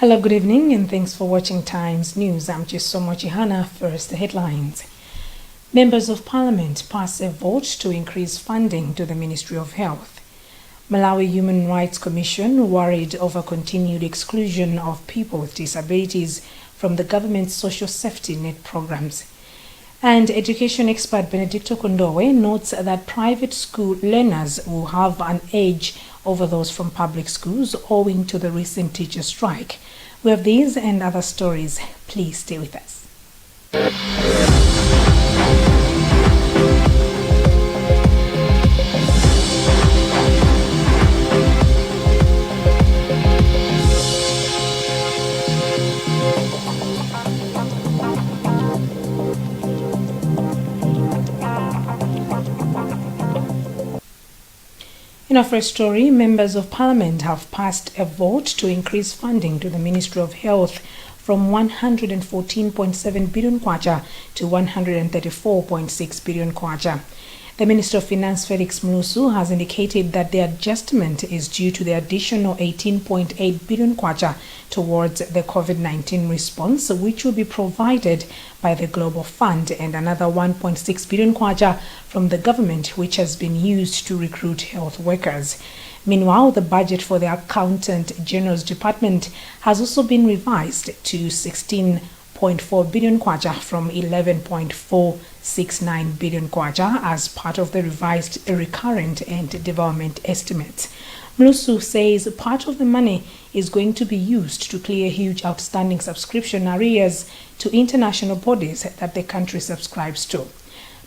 Hello, good evening, and thanks for watching Times News. I'm Chisomo Chihana. First, the headlines. Members of Parliament pass a vote to increase funding to the Ministry of Health. Malawi Human Rights Commission worried over continued exclusion of people with disabilities from the government's social safety net programs. And education expert Benedicto Kondowe notes that private school learners will have an edge over those from public schools owing to the recent teacher strike. We have these and other stories. Please stay with us. In our first story, members of Parliament have passed a vote to increase funding to the Ministry of Health from 114.7 billion kwacha to 134.6 billion kwacha. The Minister of Finance, Felix Mlusu, has indicated that the adjustment is due to the additional 18.8 billion kwacha towards the COVID-19 response, which will be provided by the Global Fund, and another 1.6 billion kwacha from the government, which has been used to recruit health workers. Meanwhile, the budget for the Accountant General's Department has also been revised to 16.4 billion kwacha from 11.469 billion kwacha as part of the revised recurrent and development estimates. Mlusu says part of the money is going to be used to clear huge outstanding subscription arrears to international bodies that the country subscribes to.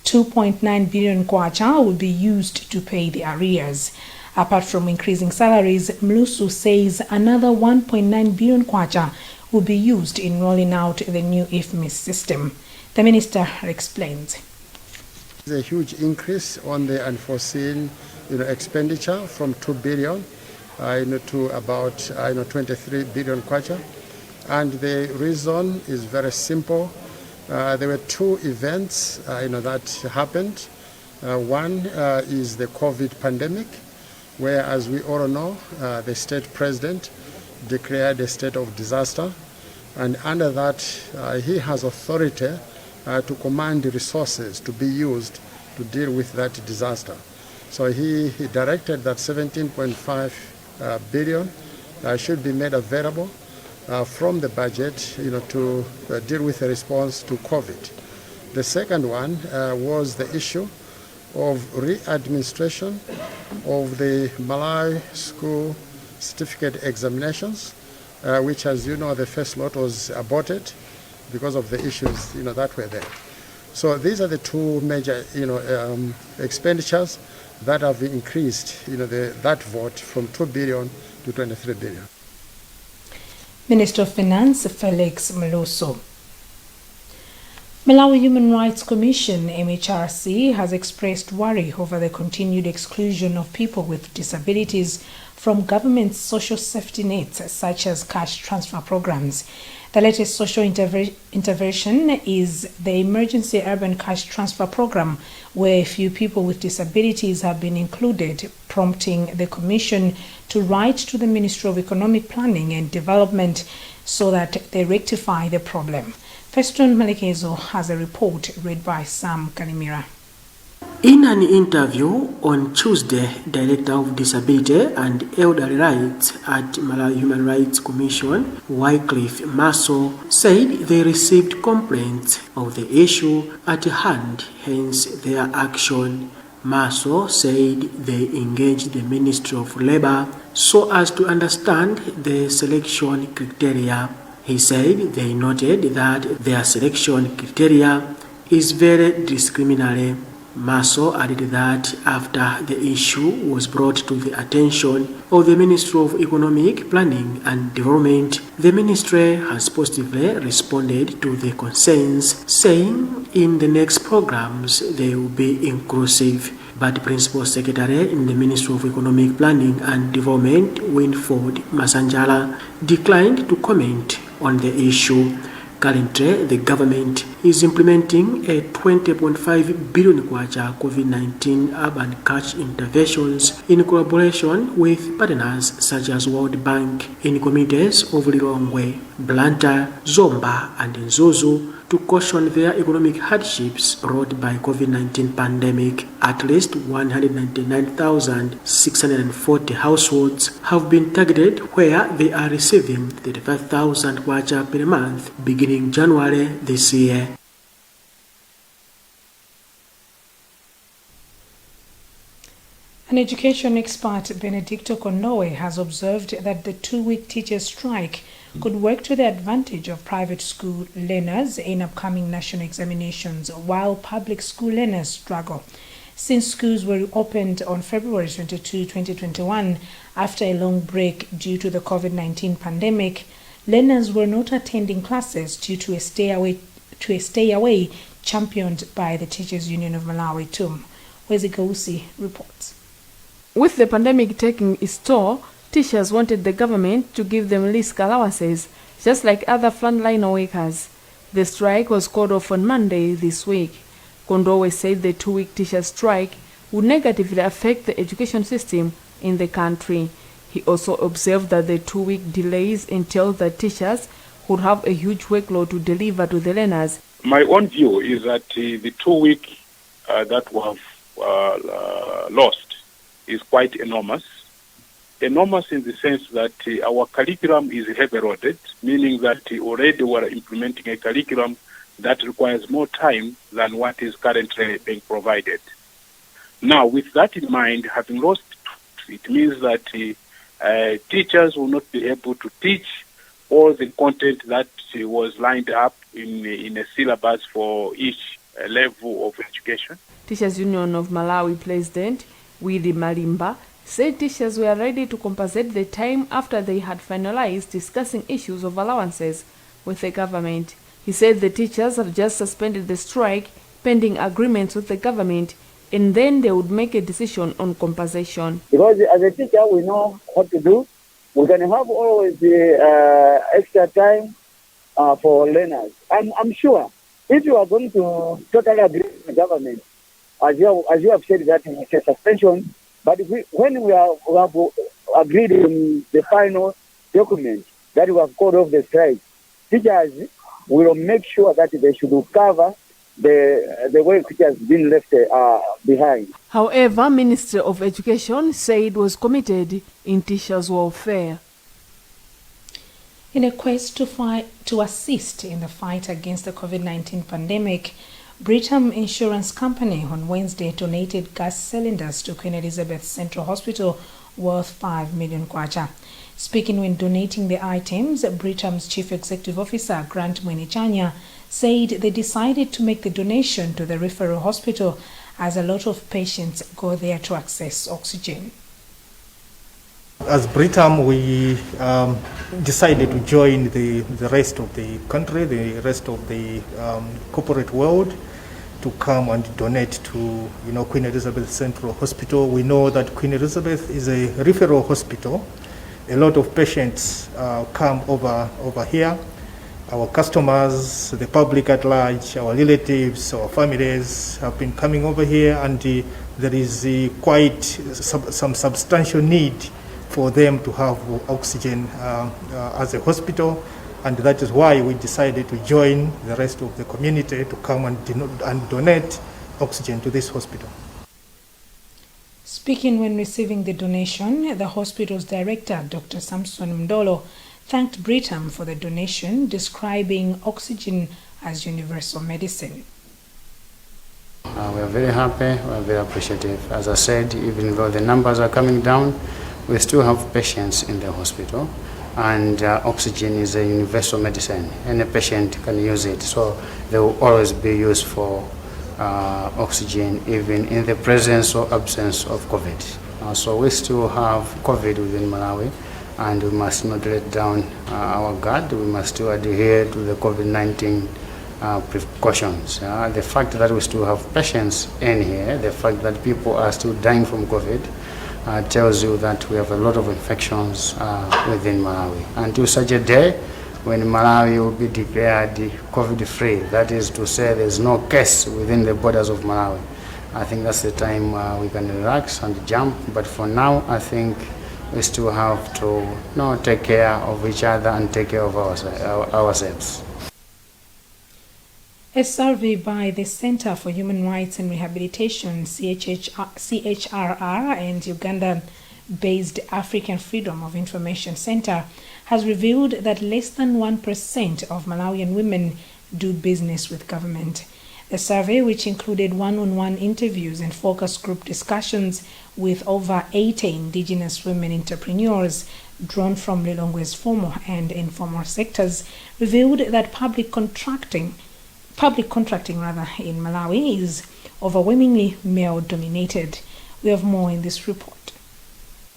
2.9 billion kwacha will be used to pay the arrears. Apart from increasing salaries, Mlusu says another 1.9 billion kwacha will be used in rolling out the new IFMIS system. The minister explains. There's a huge increase on the unforeseen expenditure from 2 billion to about 23 billion kwacha. And the reason is very simple. There were two events that happened. One is the COVID pandemic, where, as we all know, the state president declared a state of disaster, and under that he has authority to command the resources to be used to deal with that disaster. So he directed that 17.5 billion should be made available from the budget to deal with the response to COVID. The second one was the issue of re-administration of the Malawi school certificate examinations, which, as you know, the first lot was aborted because of the issues that were there. So these are the two major expenditures that have increased that vote from 2 billion to 23 billion. Minister of Finance Felix Mlusu. Malawi Human Rights Commission, MHRC, has expressed worry over the continued exclusion of people with disabilities from government's social safety nets, such as cash transfer programs. The latest social intervention is the Emergency Urban Cash Transfer Program, where a few people with disabilities have been included, prompting the Commission to write to the Ministry of Economic Planning and Development so that they rectify the problem. Feston Malekezo has a report read by Sam Kanimira. In an interview on Tuesday, Director of Disability and Elderly Rights at Malawi Human Rights Commission, Wycliffe Maso, said they received complaints of the issue at hand, hence their action. Maso said they engaged the Ministry of Labour so as to understand the selection criteria. He said they noted that their selection criteria is very discriminatory. Maso added that after the issue was brought to the attention of the Ministry of Economic Planning and Development, the ministry has positively responded to the concerns, saying in the next programs they will be inclusive. But Principal Secretary in the Ministry of Economic Planning and Development, Winford Masanjala, declined to comment on the issue. Currently, the government is implementing a 20.5 billion kwacha COVID-19 urban catch interventions in collaboration with partners such as World Bank in communities of Lilongwe, Blantyre, Zomba and Nzuzu to caution their economic hardships brought by COVID-19 pandemic. At least 199,640 households have been targeted where they are receiving 35,000 kwacha per month beginning January this year. An education expert, Benedicto Konoe, has observed that the 2-week teachers' strike could work to the advantage of private school learners in upcoming national examinations, while public school learners struggle. Since schools were opened on February 22, 2021, after a long break due to the COVID-19 pandemic, learners were not attending classes due to a stay away championed by the Teachers Union of Malawi, TUM. Wezigausi reports. With the pandemic taking its toll, teachers wanted the government to give them risk allowances, just like other frontline workers. The strike was called off on Monday this week. Kondowe said the 2-week teacher strike would negatively affect the education system in the country. He also observed that the 2-week delays entailed that teachers would have a huge workload to deliver to the learners. My own view is that the 2-week that we have lost is quite enormous. Enormous in the sense that our curriculum is heavy loaded, meaning that already we are implementing a curriculum that requires more time than what is currently being provided. Now, with that in mind, having lost it means that teachers will not be able to teach all the content that was lined up in a syllabus for each level of education. Teachers Union of Malawi President Willy Malimba said teachers were ready to compensate the time after they had finalized discussing issues of allowances with the government. He said the teachers have just suspended the strike pending agreements with the government, and then they would make a decision on compensation. Because as a teacher, we know what to do. We can have always the extra time for learners. I'm sure if you are going to totally agree with the government, as you have said that it's a suspension, but when we have agreed in the final document that we have called off the strike, teachers will make sure that they should cover the work which has been left behind. However, Minister of Education said was committed in teachers' welfare. In a quest to assist in the fight against the COVID-19 pandemic, Britam Insurance Company on Wednesday donated gas cylinders to Queen Elizabeth Central Hospital worth 5 million kwacha. Speaking when donating the items, Britam's Chief Executive Officer Grant Mwenichanya said they decided to make the donation to the referral hospital as a lot of patients go there to access oxygen. As Britam, we decided to join the rest of the country, the rest of the corporate world, to come and donate to Queen Elizabeth Central Hospital. We know that Queen Elizabeth is a referral hospital. A lot of patients come over here. Our customers, the public at large, our relatives, our families have been coming over here, and there is quite some substantial need for them to have oxygen as a hospital, and that is why we decided to join the rest of the community to come and donate oxygen to this hospital. Speaking when receiving the donation, the hospital's director, Dr. Samson Mdolo, thanked Britam for the donation, describing oxygen as universal medicine. We are very happy, we are very appreciative. As I said, even though the numbers are coming down, we still have patients in the hospital, and oxygen is a universal medicine. Any patient can use it, so there will always be use for oxygen, even in the presence or absence of COVID. So we still have COVID within Malawi, and we must not let down our guard. We must still adhere to the COVID-19 precautions. The fact that we still have patients in here, the fact that people are still dying from COVID, tells you that we have a lot of infections within Malawi. Until such a day, when Malawi will be declared COVID-free. That is to say there's no case within the borders of Malawi. I think that's the time we can relax and jump. But for now, I think we still have to take care of each other and take care of ourselves. A survey by the Center for Human Rights and Rehabilitation, CHRR, and Ugandan-based African Freedom of Information Center has revealed that less than 1% of Malawian women do business with government. The survey, which included one-on-one interviews and focus group discussions with over 80 indigenous women entrepreneurs drawn from Lilongwe's formal and informal sectors, revealed that public contracting in Malawi is overwhelmingly male-dominated. We have more in this report.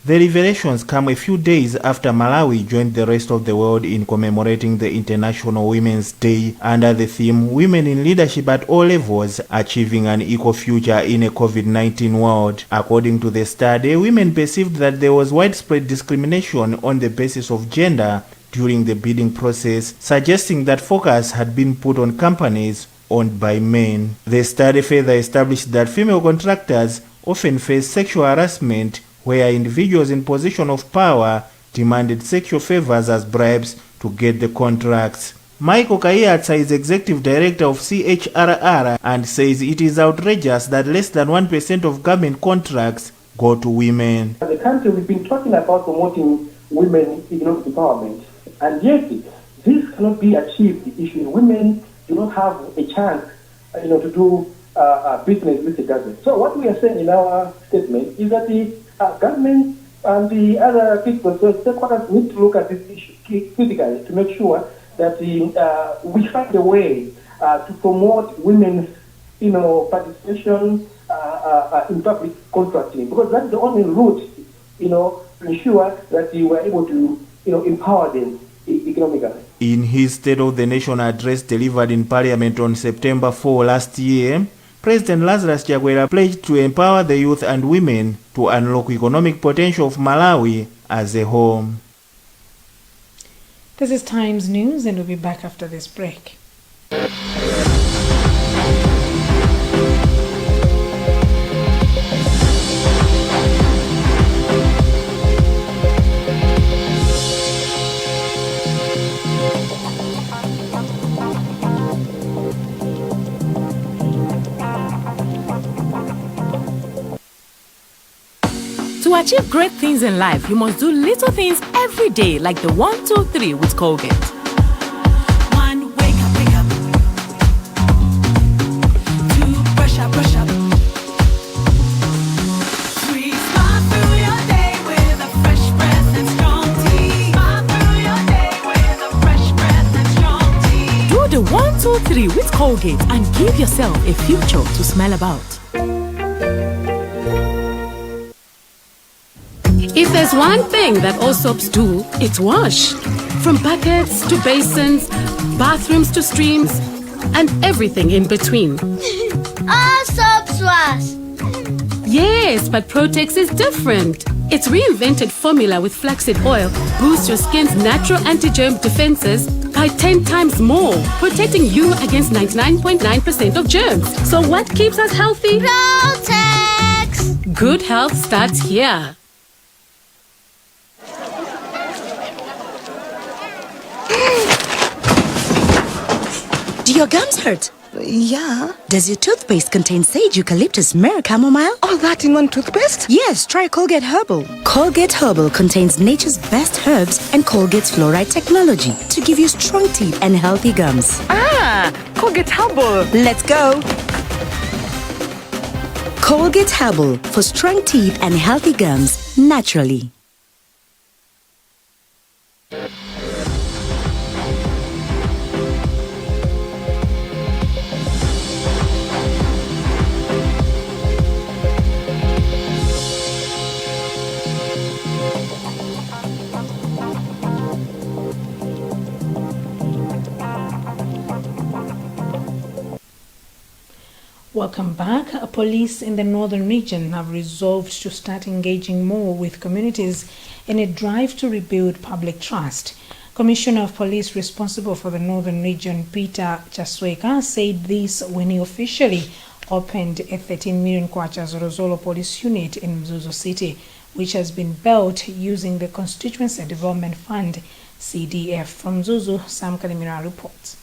The revelations come a few days after Malawi joined the rest of the world in commemorating the International Women's Day under the theme Women in Leadership at All Levels, Achieving an Equal Future in a COVID-19 World. According to the study, women perceived that there was widespread discrimination on the basis of gender during the bidding process, suggesting that focus had been put on companies owned by men. The study further established that female contractors often face sexual harassment, where individuals in position of power demanded sexual favors as bribes to get the contracts. Michael Kayatsa is executive director of CHRR and says it is outrageous that less than 1% of government contracts go to women. As a country, we've been talking about promoting women economic empowerment, and yet this cannot be achieved if women do not have a chance, to do business with the government. So what we are saying in our statement is that the government and the other people, so stakeholders, need to look at this issue critically to make sure that we find a way to promote women's, participation in public contracting, because that's the only route, to ensure that we were able to, empower them economically. In his State of the Nation address delivered in Parliament on September 4 last year, President Lazarus Chakwera pledged to empower the youth and women to unlock economic potential of Malawi as a whole. This is Times News, and we'll be back after this break. To achieve great things in life, you must do little things every day, like the 1, 2, 3 with Colgate. 1, wake up, wake up. 2, brush up, brush up. 3, smile through your day with a fresh breath and strong tea. Smile through your day with a fresh breath and strong tea. Do the 1, 2, 3 with Colgate and give yourself a future to smile about. If there's one thing that all soaps do, it's wash. From buckets to basins, bathrooms to streams, and everything in between. All soaps wash. Yes, but Protex is different. Its reinvented formula with flaxseed oil boosts your skin's natural anti-germ defenses by 10 times more, protecting you against 99.9% of germs. So what keeps us healthy? Protex! Good health starts here. Do your gums hurt? Yeah. Does your toothpaste contain sage, eucalyptus, myrrh, chamomile? All that in one toothpaste? Yes, try Colgate Herbal. Colgate Herbal contains nature's best herbs and Colgate's fluoride technology to give you strong teeth and healthy gums. Ah, Colgate Herbal. Let's go. Colgate Herbal for strong teeth and healthy gums naturally. Welcome back. Police in the northern region have resolved to start engaging more with communities in a drive to rebuild public trust. Commissioner of Police responsible for the Northern Region, Peter Chasweka, said this when he officially opened a 13 million kwacha Zorozolo police unit in Mzuzu City, which has been built using the Constituency Development Fund, CDF. From Mzuzu, Sam Kalimira reports.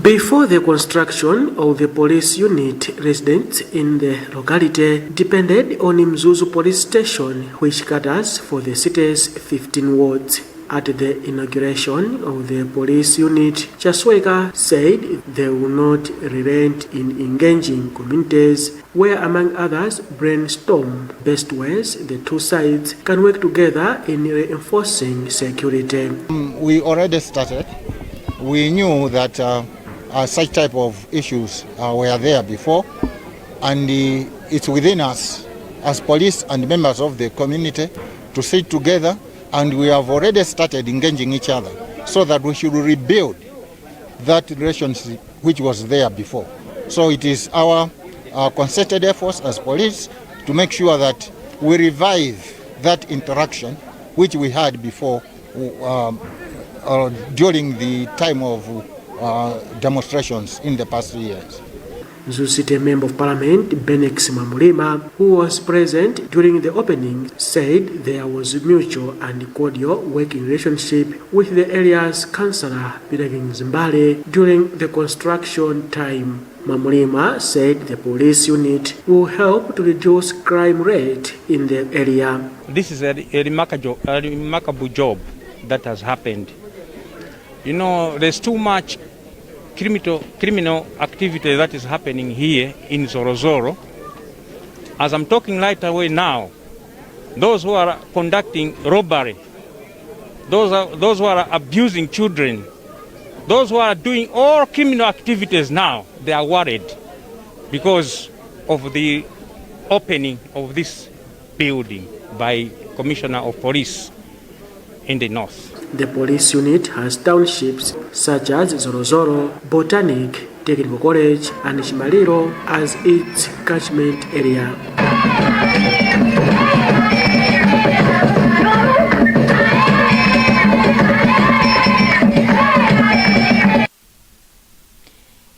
Before the construction of the police unit, residents in the locality depended on Mzuzu police station, which caters for the city's 15 wards. At the inauguration of the police unit, Chasweka said they will not relent in engaging communities where, among others, brainstorm best ways the two sides can work together in reinforcing security. We already started. We knew that such type of issues were there before, and it's within us as police and members of the community to sit together, and we have already started engaging each other so that we should rebuild that relationship which was there before. So it is our concerted efforts as police to make sure that we revive that interaction which we had before during the time of demonstrations in the past years. Mzuzu City Member of Parliament Benex Mamulima, who was present during the opening, said there was a mutual and cordial working relationship with the area's councillor Biragin Zimbale during the construction time. Mamulima said the police unit will help to reduce crime rate in the area. This is a remarkable job that has happened. You know, there's too much criminal activity that is happening here in Zorozoro. As I'm talking right away now, those who are conducting robbery, those who are abusing children, those who are doing all criminal activities now, they are worried because of the opening of this building by Commissioner of Police in the north. The police unit has townships such as Zorozoro, Botanic, Technical College, and Shimaliro as its catchment area.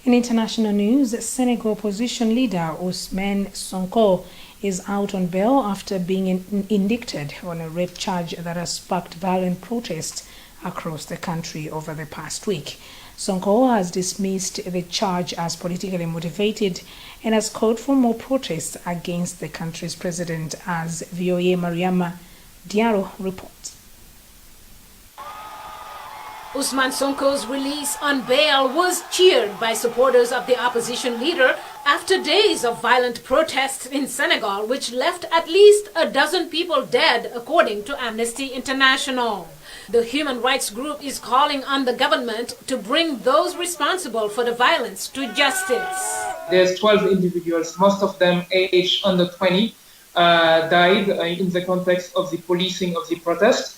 In international news, Senegal opposition leader Ousmane Sonko is out on bail after being indicted on a rape charge that has sparked violent protests across the country over the past week. Sonko has dismissed the charge as politically motivated and has called for more protests against the country's president, as VOA Mariama Diaro reports. Ousmane Sonko's release on bail was cheered by supporters of the opposition leader after days of violent protests in Senegal, which left at least a dozen people dead, according to Amnesty International. The human rights group is calling on the government to bring those responsible for the violence to justice. There's 12 individuals, most of them aged under 20, died in the context of the policing of the protests.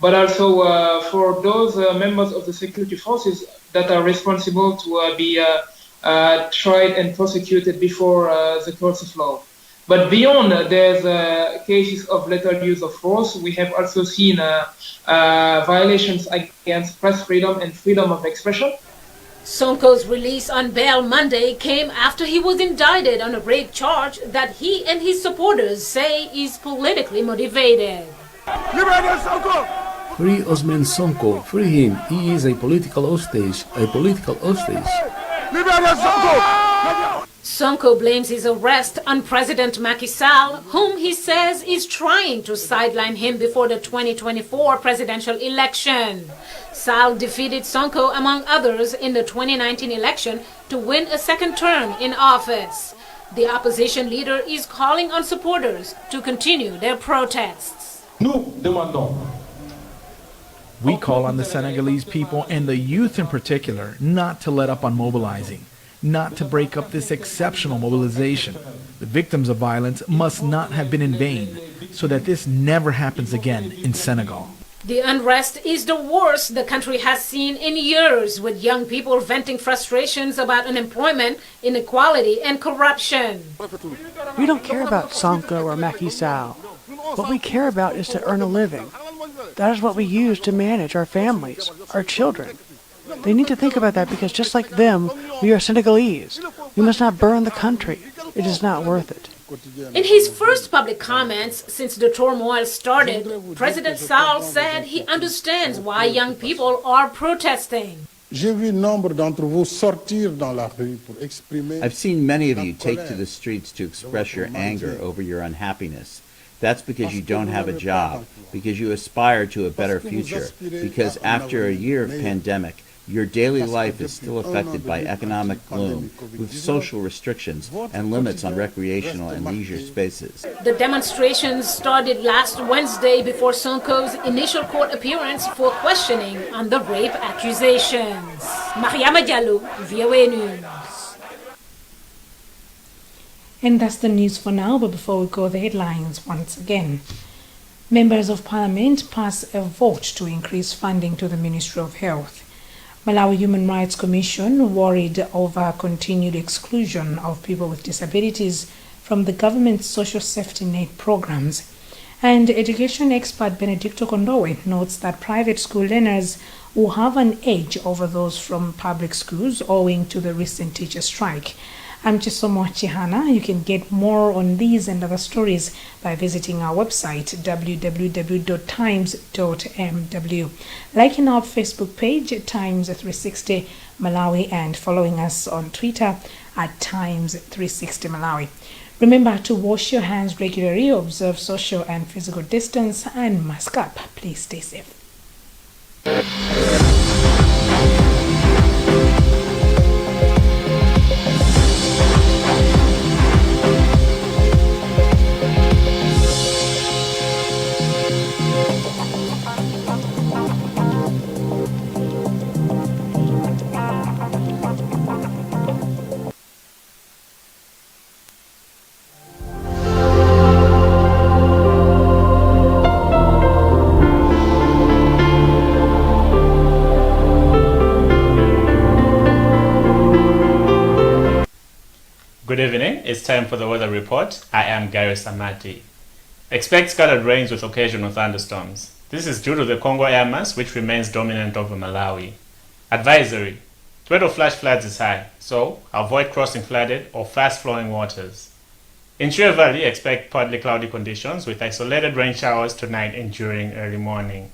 But also for those members of the security forces that are responsible to be tried and prosecuted before the courts of law. But beyond, there's cases of lethal use of force. We have also seen violations against press freedom and freedom of expression. Sonko's release on bail Monday came after he was indicted on a rape charge that he and his supporters say is politically motivated. Free Ousmane Sonko, free him. He is a political hostage, Sonko blames his arrest on President Macky Sall, whom he says is trying to sideline him before the 2024 presidential election. Sall defeated Sonko, among others, in the 2019 election to win a second term in office. The opposition leader is calling on supporters to continue their protests. We call on the Senegalese people and the youth in particular not to let up on mobilizing, not to break up this exceptional mobilization. The victims of violence must not have been in vain, so that this never happens again in Senegal. The unrest is the worst the country has seen in years, with young people venting frustrations about unemployment, inequality, and corruption. We don't care about Sonko or Macky Sall. What we care about is to earn a living. That is what we use to manage our families, our children. They need to think about that because just like them, we are Senegalese. We must not burn the country. It is not worth it. In his first public comments since the turmoil started, President Sall said he understands why young people are protesting. I've seen many of you take to the streets to express your anger over your unhappiness. That's because you don't have a job, because you aspire to a better future, because after a year of pandemic, your daily life is still affected by economic gloom, with social restrictions and limits on recreational and leisure spaces. The demonstrations started last Wednesday before Sonko's initial court appearance for questioning on the rape accusations. Mariama Diallo, VOA News. And that's the news for now, but before we go, the headlines once again. Members of Parliament pass a vote to increase funding to the Ministry of Health. Malawi Human Rights Commission worried over continued exclusion of people with disabilities from the government's social safety net programs. And education expert Benedicto Kondowe notes that private school learners will have an edge over those from public schools owing to the recent teacher strike. I'm Chisomo Chihana. You can get more on these and other stories by visiting our website www.times.mw, liking our Facebook page Times360 Malawi, and following us on Twitter at Times360 Malawi. Remember to wash your hands regularly, observe social and physical distance, and mask up. Please stay safe. Good evening, it's time for the weather report. I am Gary Samati. Expect scattered rains with occasional thunderstorms. This is due to the Congo air mass, which remains dominant over Malawi. Advisory: threat of flash floods is high, so avoid crossing flooded or fast-flowing waters. In Shire Valley, expect partly cloudy conditions with isolated rain showers tonight and during early morning.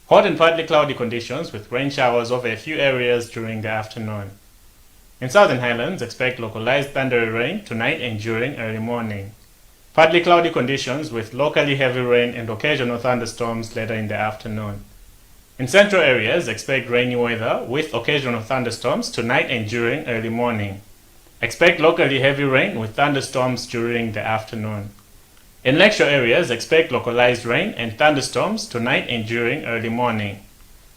Hot and partly cloudy conditions with rain showers over a few areas during the afternoon. In Southern Highlands, expect localized thundery rain tonight and during early morning. Partly cloudy conditions with locally heavy rain and occasional thunderstorms later in the afternoon. In central areas, expect rainy weather with occasional thunderstorms tonight and during early morning. Expect locally heavy rain with thunderstorms during the afternoon. In lakeshore areas, expect localized rain and thunderstorms tonight and during early morning.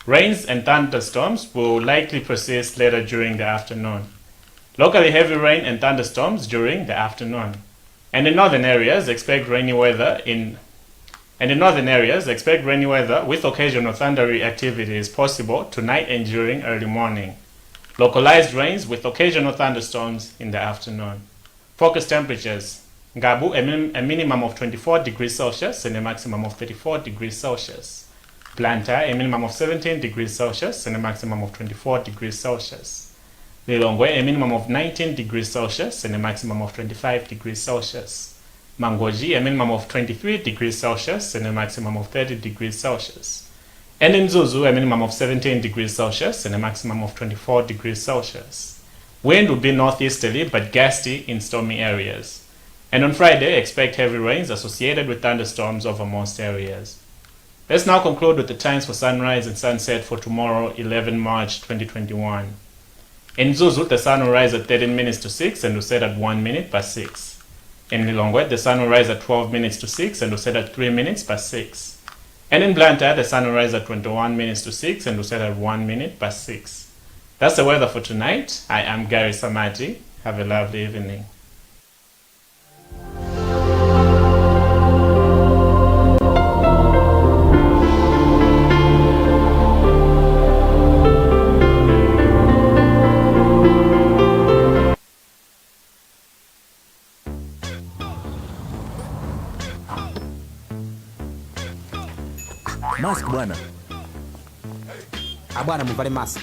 Rains and thunderstorms will likely persist later during the afternoon. Locally heavy rain and thunderstorms during the afternoon. And in northern areas, expect rainy weather with occasional thundery activities possible tonight and during early morning. Localized rains with occasional thunderstorms in the afternoon. Focus temperatures: Ngabu a minimum of 24 degrees Celsius and a maximum of 34 degrees Celsius. Blantyre a minimum of 17 degrees Celsius and a maximum of 24 degrees Celsius. Lilongwe a minimum of 19 degrees Celsius and a maximum of 25 degrees Celsius. Mangoji a minimum of 23 degrees Celsius and a maximum of 30 degrees Celsius. And in Zuzu a minimum of 17 degrees Celsius and a maximum of 24 degrees Celsius. Wind will be northeasterly but gusty in stormy areas. And on Friday, expect heavy rains associated with thunderstorms over most areas. Let's now conclude with the times for sunrise and sunset for tomorrow, 11 March 2021. In Zuzu, the sun will rise at 13 minutes to 6 and will set at 1 minute past 6. In Lilongwe, the sun will rise at 12 minutes to 6 and will set at 3 minutes past 6. And in Blantyre, the sun will rise at 21 minutes to 6 and will set at 1 minute past 6. That's the weather for tonight. I am Gary Samati. Have a lovely evening. Mask bwana. Bwana mvale mask.